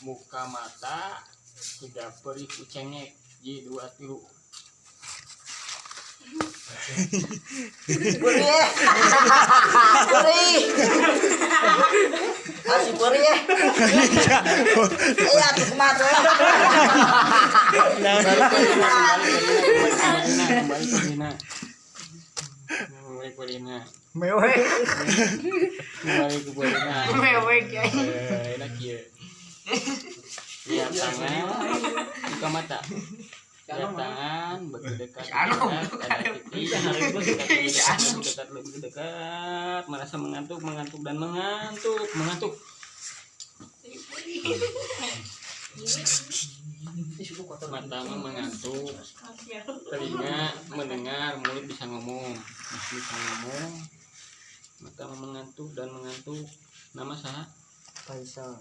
Muka mata sudah perih kucengnya di 2 tilu. Perih. Masih perih ya. Iya, tuh kemana? Kembali ke Polina. Mewek. Kembali ke Polina. Mewek ya. Enak ya. Lihat tangan, buka mata. Lihat tangan, berdekat, ada titik, lebih dekat, merasa mengantuk dan mengantuk. Mata mengantuk, telinga mendengar, mulut bisa ngomong, mata mengantuk dan mengantuk. Nama saya Faisal.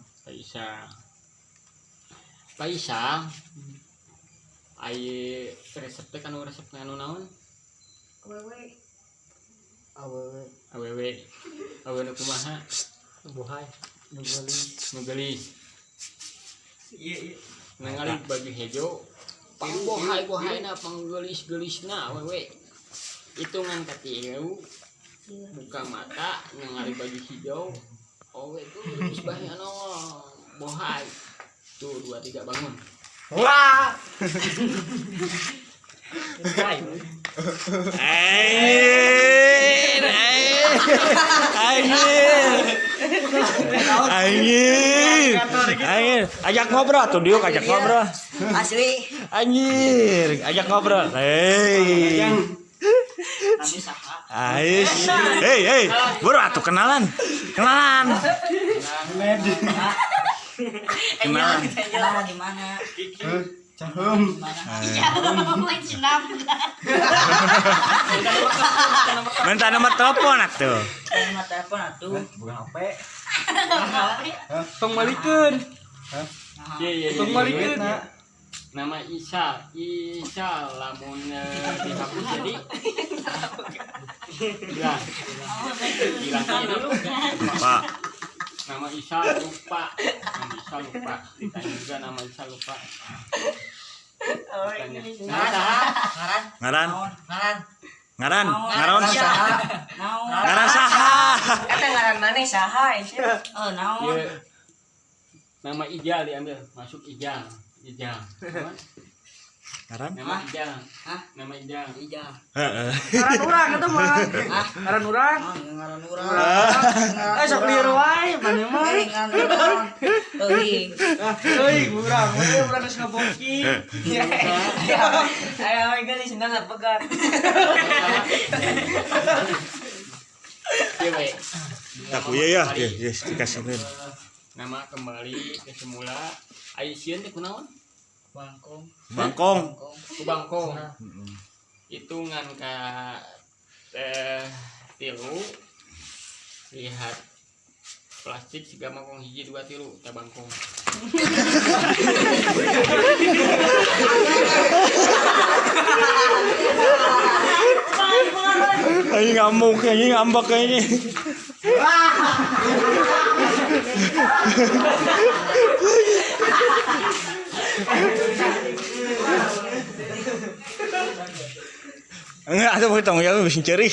Aye resep naon? Awewe kumaha? Buhay. Nugelis. Iya. Nangali baju hejo. Pangbohay-bohayna panggelis-gelisna awewe. Hitungan katieu. Buka mata nangali baju hijau. Owe tuh gelis bahaya naon? Bohay. Tuh 2 3 bangun. Wah. Anjir. Ajak ngobrol tuh Diuk, ajak ngobrol. Asli. Anjir, ajak ngobrol. Hei. Hei, bro atuh kenalan. Kenalan gimana? Minta nomor telepon atuh. Nomor telepon atuh. Bukan HP. Pengmalikeun. Iya. Pengmalikeun. Nama Isa lamun dihapus jadi bilang dulu. Pak. Nama Isa lupa. Ditanya juga nama Isa lupa. Ngaran saha. Kata ngaran mana saha ya? Oh, naon? Nama Ijal diambil, masuk Ijal. Ngaran? Nama Ijal. Heeh. Ngaran urang eta mah. Ngaran urang. Ngaran urang. Sok lieur wae mane mah. Teuing. Urang geus ngaboki. Ayo geus sendal pegat. Iya, Pak. Tak ya. Yes, dikasihin. Nama kembali ke semula. Aisieun teh kunaon? Bangkong. Bangkong. Hitungan ka tilu. Lihat plastik siga mangkong hiji 2 tilu teh bangkong. Anjing ngamuk, anjing ngambek kayaknya. Enggak, ada mau tanggung jawab bisa cari.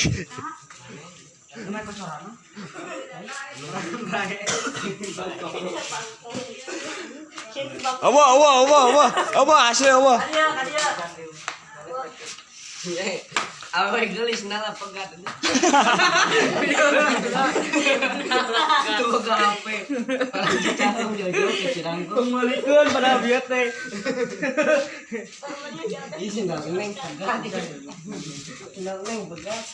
Apa asli apa? Awe gelis nala pegat. Itu ke HP. Kalau dicarum jauh-jauh ke Cirangkong. Pengmalikeun pada bieu teh. Ih, sendal neng pegat. Sendal neng pegat.